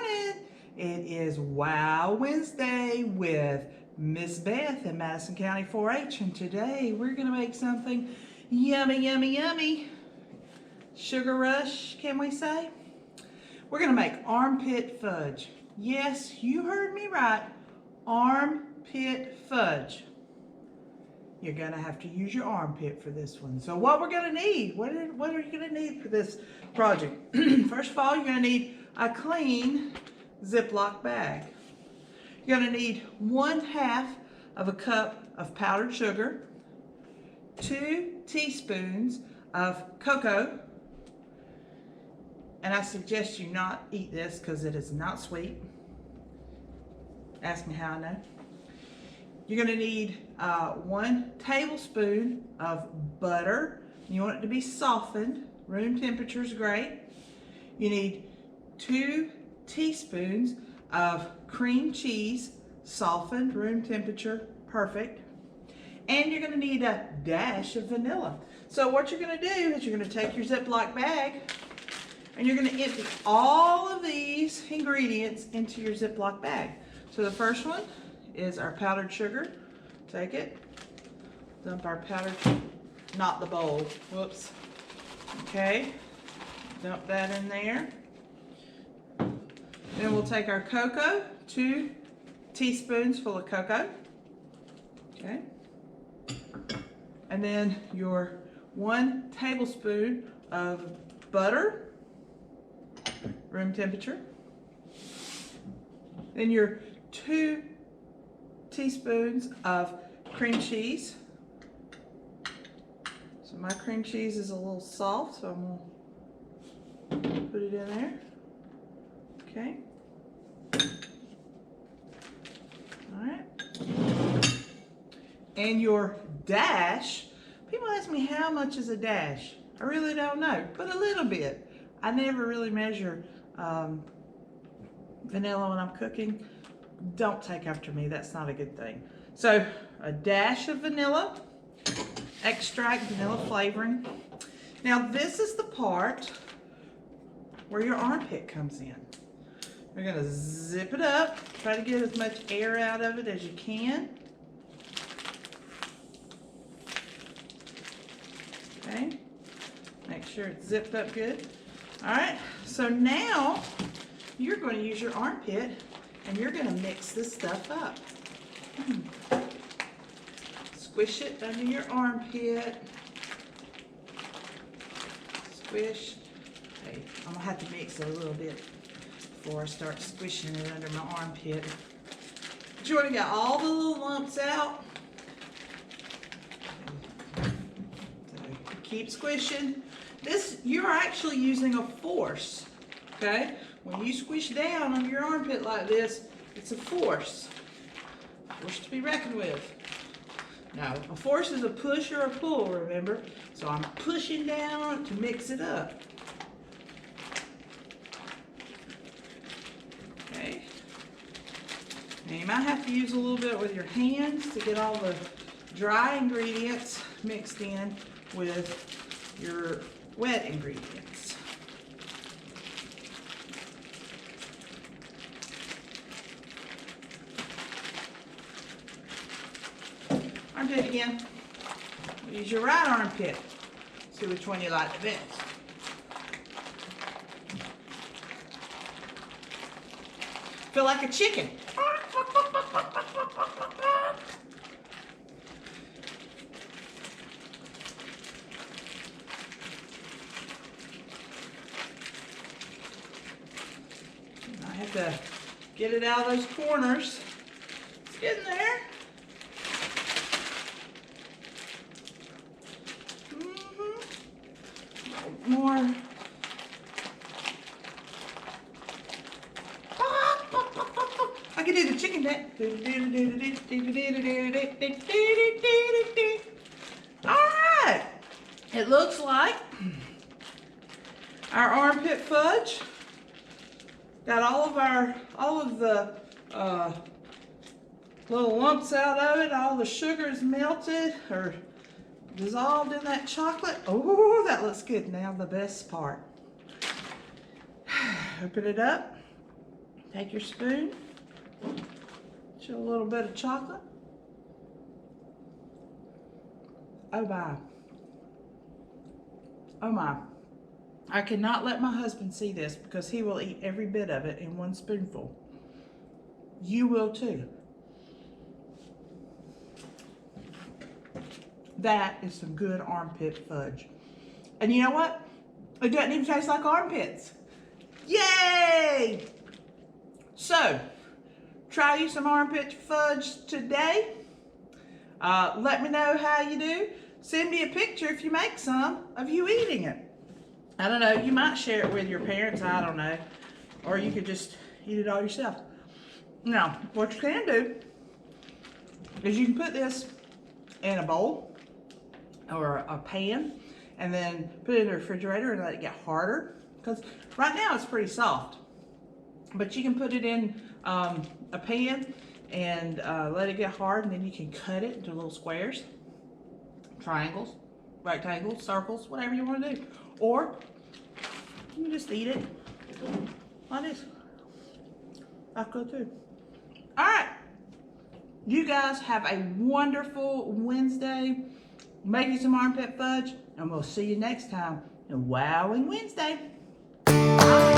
morning. It is Wow Wednesday with Miss Beth in Madison County 4-H, and today we're going to make something yummy, yummy, yummy. Sugar rush, can we say? We're going to make armpit fudge. Yes, you heard me right. Armpit fudge. You're going to have to use your armpit for this one. So what we're going to need, what are you going to need for this project? First of all, you're going to need a clean Ziploc bag. You're going to need 1/2 of a cup of powdered sugar, 2 teaspoons of cocoa, and I suggest you not eat this because it is not sweet. Ask me how I know. You're going to need 1 tablespoon of butter. You want it to be softened. Room temperature is great. You need 2 teaspoons of cream cheese, softened, room temperature, perfect. And you're going to need a dash of vanilla. So what you're going to do is you're going to take your Ziploc bag and you're going to empty all of these ingredients into your Ziploc bag. So the first one is our powdered sugar. Take it, dump our powdered, not the bowl, whoops. Okay, dump that in there. Then we'll take our cocoa, 2 teaspoons full of cocoa. Okay, and then your 1 tablespoon of butter, room temperature. Then your 2 teaspoons of cream cheese. So my cream cheese is a little soft, so I'm going to put it in there. Okay. All right. And your dash. People ask me how much is a dash. I really don't know, but a little bit. I never really measure vanilla when I'm cooking. Don't take after me, that's not a good thing. So a dash of vanilla, extract, vanilla flavoring. Now this is the part where your armpit comes in. We're going to zip it up, try to get as much air out of it as you can. Okay, make sure it's zipped up good. All right, so now you're going to use your armpit and you're going to mix this stuff up. Squish it under your armpit. Squish. Okay, I'm going to have to mix it a little bit before I start squishing it under my armpit. But you want to get all the little lumps out. So keep squishing. This, you're actually using a force, okay? When you squish down on your armpit like this, it's a force. Force to be reckoned with. Now, a force is a push or a pull, remember? So I'm pushing down on it to mix it up. Okay. Now you might have to use a little bit with your hands to get all the dry ingredients mixed in with your wet ingredients. Armpit again. Use your right armpit. See which one you like the best. Feel like a chicken. I have to get it out of those corners. It's getting there. More. I can do the chicken dance. All right. It looks like our armpit fudge got all of the little lumps out of it. All the sugar is melted or dissolved in that chocolate. Oh, that looks good. Now the best part. Open it up. Take your spoon, just a little bit of chocolate. Oh my. Oh my. I cannot let my husband see this because he will eat every bit of it in one spoonful. You will too. That is some good armpit fudge. And you know what? It doesn't even taste like armpits. Yay! So, try you some armpit fudge today. Let me know how you do. Send me a picture if you make some of you eating it. I don't know, you might share it with your parents, I don't know. Or you could just eat it all yourself. Now, what you can do is you can put this in a bowl or a pan and then put it in the refrigerator and let it get harder. Because right now it's pretty soft. But you can put it in a pan and let it get hard, and then you can cut it into little squares, triangles, rectangles, circles, whatever you want to do. Or you can just eat it like this. That's good too. All right. You guys have a wonderful Wednesday. Make you some armpit fudge, and we'll see you next time on Wowing Wednesday. Bye.